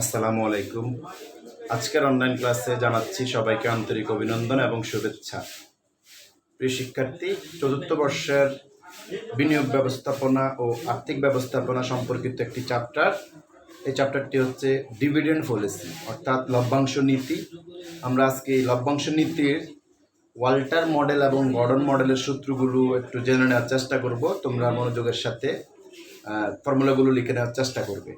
আসসালামু আলাইকুম। আজকের অনলাইন ক্লাসে জানাচ্ছি সবাইকে আন্তরিক অভিনন্দন এবং শুভেচ্ছা। প্রিয় শিক্ষার্থী, চতুর্থ বর্ষের বিনিয়োগ ব্যবস্থাপনা ও আর্থিক ব্যবস্থাপনা সম্পর্কিত একটি চ্যাপ্টার। এই চ্যাপ্টারটি হচ্ছে ডিভিডেন্ড পলিসি অর্থাৎ লভ্যাংশ নীতি। আমরা আজকে এই লভ্যাংশ নীতির ওয়াল্টার মডেল এবং গর্ডন মডেলের সূত্রগুলো একটু জেনে নেওয়ার চেষ্টা করব। তোমরা মনোযোগের সাথে ফর্মুলাগুলো লিখে নেওয়ার চেষ্টা করবে।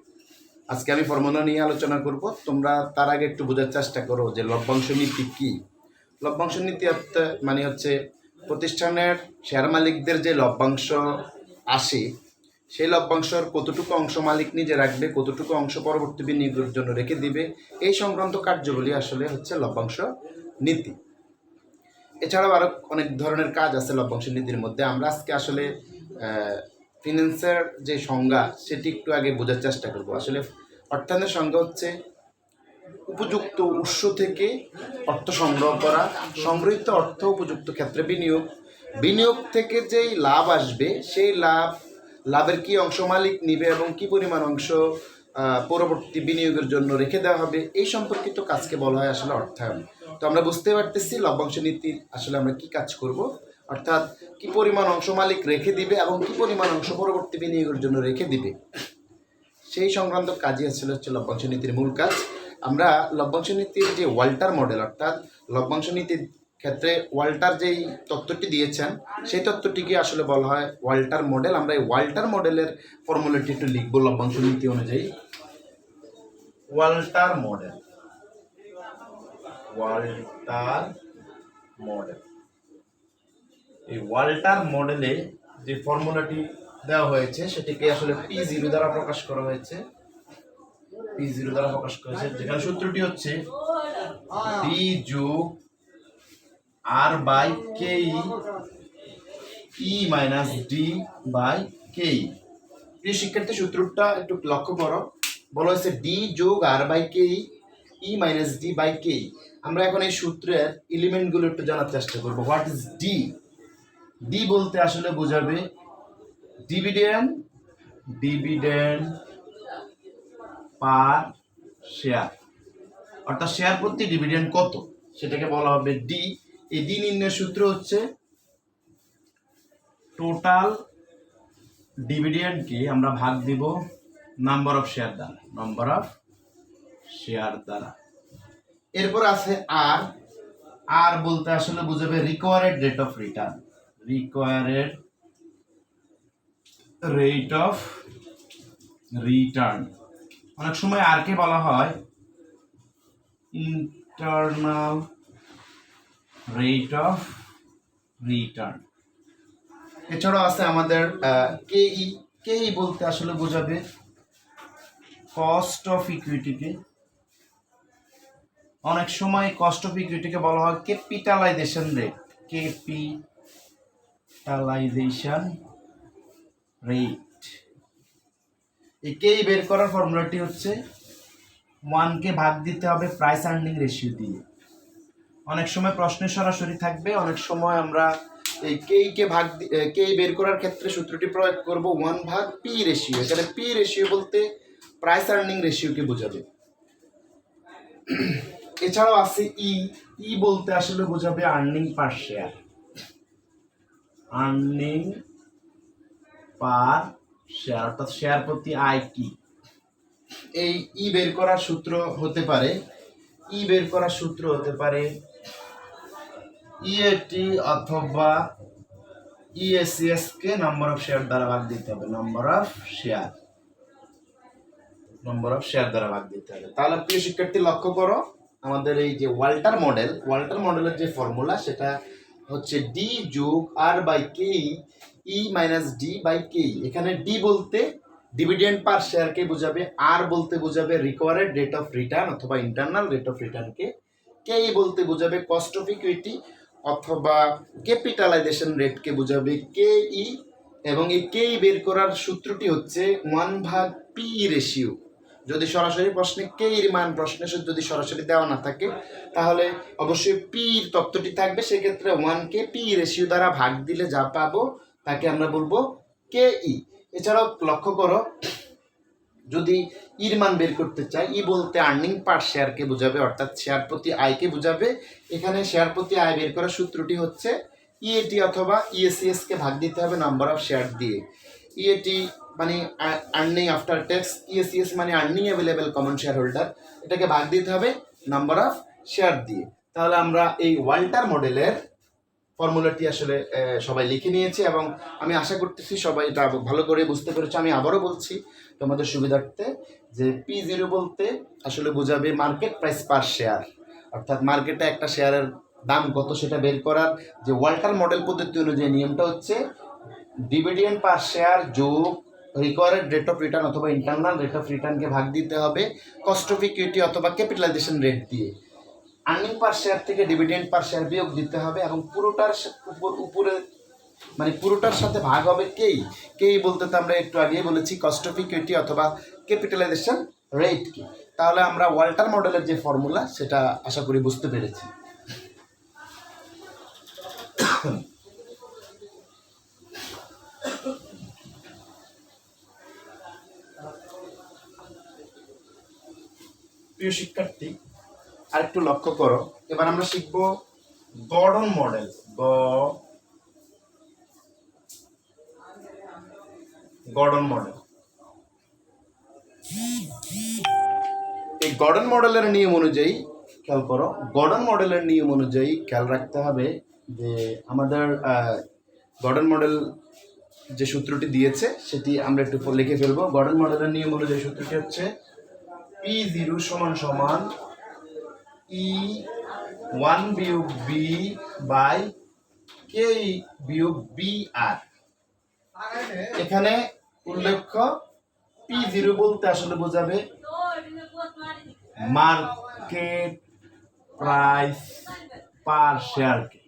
আজকে আমি ফর্মুলা নিয়ে আলোচনা করব। তোমরা তার আগে একটু বোঝার চেষ্টা করো যে লভ্যাংশ নীতি কী। লভ্যাংশ নীতি মানে হচ্ছে প্রতিষ্ঠানের শেয়ার মালিকদের যে লভ্যাংশ আসে সেই লভ্যাংশের কতটুকু অংশ মালিক নিজে রাখবে, কতটুকু অংশ পরবর্তী বিনিয়োগের জন্য রেখে দিবে, এই সংক্রান্ত কার্যগুলি আসলে হচ্ছে লভ্যাংশ নীতি। এছাড়াও আরও অনেক ধরনের কাজ আছে লভ্যাংশ নীতির মধ্যে। আমরা আজকে আসলে ফিন্যান্সের যে সংজ্ঞা সেটি একটু আগে বোঝার চেষ্টা করব। আসলে অর্থায়নের সংজ্ঞা হচ্ছে উপযুক্ত উৎস থেকে অর্থ সংগ্রহ করা, সংগৃহীত অর্থ উপযুক্ত ক্ষেত্রে বিনিয়োগ, বিনিয়োগ থেকে যেই লাভ আসবে সেই লাভের কি অংশ মালিক নিবে এবং কি পরিমাণ অংশ পরবর্তী বিনিয়োগের জন্য রেখে দেওয়া হবে, এই সম্পর্কিত কাজকে বলা হয় আসলে অর্থায়ন। তো আমরা বুঝতে পারতেছি লভ্যাংশ নীতির আসলে আমরা কি কাজ করব, অর্থাৎ কি পরিমাণ অংশ মালিক রেখে দিবে এবং কি পরিমাণ অংশ পরবর্তী বিনিয়োগের জন্য রেখে দিবে, সেই সংক্রান্ত কাজই আসলে হচ্ছে লভ্যাংশ নীতির মূল কাজ। আমরা লভ্যাংশ নীতির যে ওয়াল্টার মডেল, অর্থাৎ লভ্যাংশ নীতির ক্ষেত্রে ওয়াল্টার যেই তত্ত্বটি দিয়েছেন সেই তত্ত্বটিকে আসলে বলা হয় ওয়াল্টার মডেল। আমরা এই ওয়াল্টার মডেলের ফর্মুলাটি একটু লিখব লভ্যাংশ নীতি অনুযায়ী। ওয়াল্টার মডেল, ওয়াল্টার মডেল, এই ওয়াল্টার মডেলে যে ফর্মুলাটি দেওয়া হয়েছে সেটিকে আসলে P0 দ্বারা প্রকাশ করা হয়েছে। P0 দ্বারা প্রকাশ করা হয়েছে, যেখানে সূত্রটি হচ্ছে D যোগ R by K E minus D by K. প্রিয় শিক্ষার্থী, সূত্রটা একটু লক্ষ্য করো। বলা হয়েছে ডি যোগ R by K E minus D by K. আমরা এখন এই সূত্রের এলিমেন্টগুলো একটু জানার চেষ্টা করবো। What is D? ডি বলতে আসলে বোঝাবে ডিভিডেন্ড, ডিভিডেন্ড পার শেয়ার, অর্থাৎ শেয়ার প্রতি ডিভিডেন্ড কত সেটাকে বলা হবে ডি। এই ডি নির্ণয়ের সূত্র হচ্ছে টোটাল ডিভিডেন্ডকে আমরা ভাগ দিব নাম্বার অফ শেয়ার দ্বারা, নাম্বার অফ শেয়ার দ্বারা। এরপর আছে আর। আর বলতে আসলে বোঝাবে required rate of return, required rate of return. অনেক সময় আর কে বলা হয় ইন্টারনাল রেট অফ রিটার্ন। এছাড়াও আছে আমাদের কেই। কেই বলতে আসলে বোঝাবে কস্ট অফ ইকুইটিকে। অনেক সময় কস্ট অফ ইকুইটিকে বলা হয় ক্যাপিটালাইজেশন রেট, ক্যাপিটালাইজেশন রেট। এই কেই বের করার ফর্মুলাটি হচ্ছে 1 কে ভাগ দিতে হবে প্রাইস আর্নিং রেশিও দিয়ে। অনেক সময় প্রশ্নে সরাসরি থাকবে, অনেক সময় আমরা এই কেই বের করার ক্ষেত্রে সূত্রটি প্রয়োগ করব 1 ভাগ পি রেশিও। এখানে পি রেশিও বলতে প্রাইস আর্নিং রেশিওকে বোঝাবে। এছাড়াও আছে ই। ই বলতে আসলে বোঝাবে আর্নিং পার শেয়ার, আর্নিং পার শেয়ার, অর্থাৎ শেয়ার প্রতি আয় কি। এই ই বের করার সূত্র হতে পারে, ই বের করার সূত্র হতে পারে ইএটি অথবা ইএসিএস কে নাম্বার অফ শেয়ার দ্বারা ভাগ দিতে হবে, number of share, number of share দ্বারা ভাগ দিতে হবে। তাহলে প্রিয় শিক্ষার্থী লক্ষ্য করো, আমাদের এই যে ওয়াল্টার মডেল, ওয়াল্টার মডেলের যে ফর্মুলা সেটা হচ্ছে ডি যোগ R by K E minus D by K. এখানে ডি বলতে ডিভিডেন্ড পার শেয়ারকে বোঝাবে, আর বলতে বোঝাবে রিকোয়ার্ড রেট অফ রিটার্ন অথবা ইন্টারনাল রেট অফ রিটার্নকে, কে বলতে বোঝাবে কস্ট অফ ইকুইটি অথবা ক্যাপিটালাইজেশন রেটকে বোঝাবে কে ই। এবং এই কে বের করার সূত্রটি হচ্ছে 1 ভাগ পি রেশিও। যদি সরাসরি প্রশ্নে কে এর মান প্রশ্নে যদি সরাসরি দেওয়া না থাকে তাহলে অবশ্যই পি এর তত্ত্বটি থাকবে। সেক্ষেত্রে 1 কে পি রেশিও দ্বারা ভাগ দিলে যা পাবো তাকে আমরা বলবো কে ই। এছাড়াও লক্ষ্য করো যদি ইর মান বের করতে চাই, ই বলতে আর্নিং পার শেয়ারকে বোঝাবে, অর্থাৎ শেয়ার প্রতি আয়কে বোঝাবে। এখানে শেয়ার প্রতি আয় বের করার সূত্রটি হচ্ছে ইএটি অথবা ইএসিএস কে ভাগ দিতে হবে নাম্বার অফ শেয়ার দিয়ে। ইএটি মানে আর্নিং আফটার ট্যাক্স, ইএসিএস মানে earning available common share holder, এটাকে ভাগ দিতে হবে নাম্বার অফ শেয়ার দিয়ে। তাহলে আমরা এই ওয়াল্টার মডেলের ফর্মুলাটি আসলে সবাই লিখে নিয়েছি এবং আমি আশা করতেছি সবাই এটা ভালো করে বুঝতে পেরেছে। আমি আবারও বলছি তোমাদের সুবিধার্থে যে P0 বলতে আসলে বোঝাবে মার্কেট প্রাইস পার শেয়ার, অর্থাৎ মার্কেটে একটা শেয়ারের দাম কত সেটা বের করার যে ওয়াল্টার মডেল পদ্ধতি অনুযায়ী নিয়মটা হচ্ছে ডিভিডেন্ড পার শেয়ার যোগ রিকোয়ার্ড রেট অফ রিটার্ন অথবা ইন্টারনাল রেট অফ রিটার্নকে ভাগ দিতে হবে কস্ট অফ ইকুইটি অথবা ক্যাপিটালাইজেশন রেট দিয়ে। আর্নিং পার শেয়ার থেকে ডিভিডেন্ড পার শেয়ার বিয়োগ দিতে হবে এবং পুরোটার উপরে মানে পুরোটার সাথে ভাগ হবে কেই বলতে তো আমরা একটু আগেই বলেছি কস্ট অফ ইকুইটি অথবা ক্যাপিটালাইজেশন রেট কি। তাহলে আমরা ওয়াল্টার মডেলের যে ফর্মুলা সেটা আশা করি বুঝতে পেরেছি। প্রিয় শিক্ষার্থী, আরেকটু লক্ষ্য করো, এবার আমরা শিখব গর্ডন মডেল। গর্ডন মডেল, এই গর্ডন মডেলের নিয়ম অনুযায়ী খেয়াল করো, গর্ডন মডেলের নিয়ম অনুযায়ী খেয়াল রাখতে হবে যে আমাদের গর্ডন মডেল যে সূত্রটি দিয়েছে সেটি আমরা একটু লিখে ফেলবো। গর্ডন মডেলের নিয়ম অনুযায়ী সূত্রটি হচ্ছে P0 সমান সমান E1 বিয়োগ B বাই K বিয়োগ BR। এখানে উল্লেখ্য P0 বলতে আসলে বোঝাবে মার্কেট প্রাইস পার শেয়ারকে,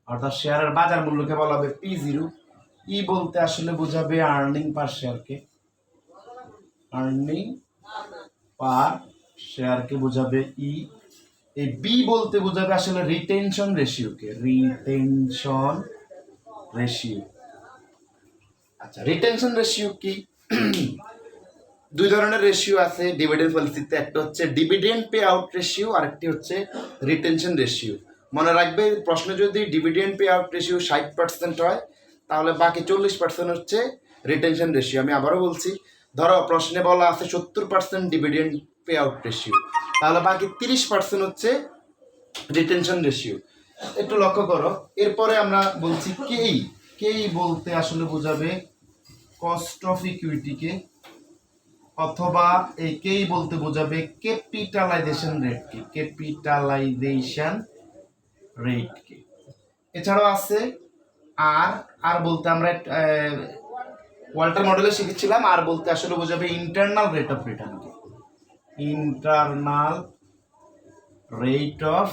অর্থাৎ শেয়ারের বাজার মূল্যকে বলা হবে P0। ই বলতে আসলে বোঝাবে আর্নিং পার শেয়ারকে, আর্নিং পার শেয়ারকে বোঝাবে ই। এই বি বলতে বোঝাবে আসলে রিটেনশন রেশিওকে, রিটেনশন রেশিও। আচ্ছা, রিটেনশন রেশিও কি? দুই ধরনের রেশিও আছে ডিভিডেন্ড পলিসিতে, একটা হচ্ছে ডিভিডেন্ড পে আউট রেশিও আর একটি হচ্ছে রিটেনশন রেশিও। মনে রাখবে প্রশ্নে যদি ডিভিডেন্ড পে আউট রেশিও 60% হয় তাহলে বাকি 40% হচ্ছে রিটেনশন রেশিও। আমি আবারও বলছি, ধরো প্রশ্নে বলা আছে 70% ডিভিডেন্ড পে আউট রেশিও, তাহলে বাকি 30% হচ্ছে রিটেনশন রেশিও। একটু লক্ষ্য করো, এরপরে আমরা বলছি কেই বলতে আসলে বোঝাবে কস্ট অফ ইকুইটিকে, অথবা এই কেই বলতে বোঝাবে ক্যাপিটালাইজেশন রেটকে, ক্যাপিটালাইজেশন রেটকে। এছাড়াও আছে আর বলতে আমরা ওয়াল্টার মডেলে শিখেছিলাম, আর বলতে আসলে বোঝাবে ইন্টারনাল রেট অফ রিটার্নকে, ইন্টারনাল রেট অফ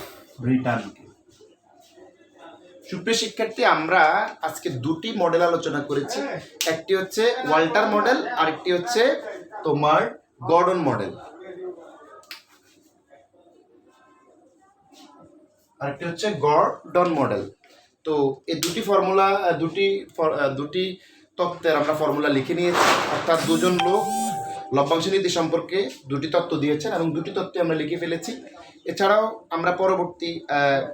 রিটার্নকে। সুপ্রিয় শিক্ষার্থী, আমরা আজকে দুটি মডেল আলোচনা করেছি, একটি হচ্ছে ওয়াল্টার মডেল আর একটি হচ্ছে তোমার গর্ডন মডেল। আরেকটি হচ্ছে গর্ডন মডেল। তো এই দুটি ফর্মুলা দুটি তত্ত্বের আমরা ফর্মুলা লিখে নিয়েছি, অর্থাৎ দুজন লোক লভ্যাংশ নীতি সম্পর্কে দুটি তত্ত্ব দিয়েছেন এবং দুটি তত্ত্ব আমরা লিখে ফেলেছি। এছাড়াও আমরা পরবর্তী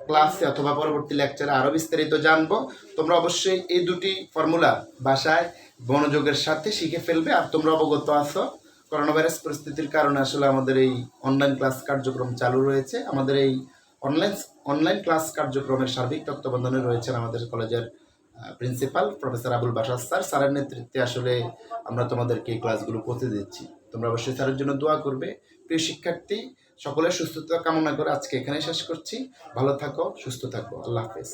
ক্লাসে অথবা পরবর্তী লেকচারে আরও বিস্তারিত জানবো। তোমরা অবশ্যই এই দুটি ফর্মুলা বাসায় মনোযোগের সাথে শিখে ফেলবে। আর তোমরা অবগত আছো করোনা ভাইরাস পরিস্থিতির কারণে আসলে আমাদের এই অনলাইন ক্লাস কার্যক্রম চালু রয়েছে। আমাদের এই অনলাইন ক্লাস কার্যক্রমের সার্বিক তত্ত্বাবধানে রয়েছেন আমাদের কলেজের প্রিন্সিপাল প্রফেসর আবুল বাশার স্যারের নেতৃত্বে আসলে আমরা তোমাদেরকে এই ক্লাসগুলো করতে দিচ্ছি। তোমরা অবশ্যই স্যারের জন্য দোয়া করবে। প্রিয় শিক্ষার্থী, সকলের সুস্থতা কামনা করে আজকে এখানে শেষ করছি। ভালো থাকো, সুস্থ থাকো, আল্লাহ হাফেজ।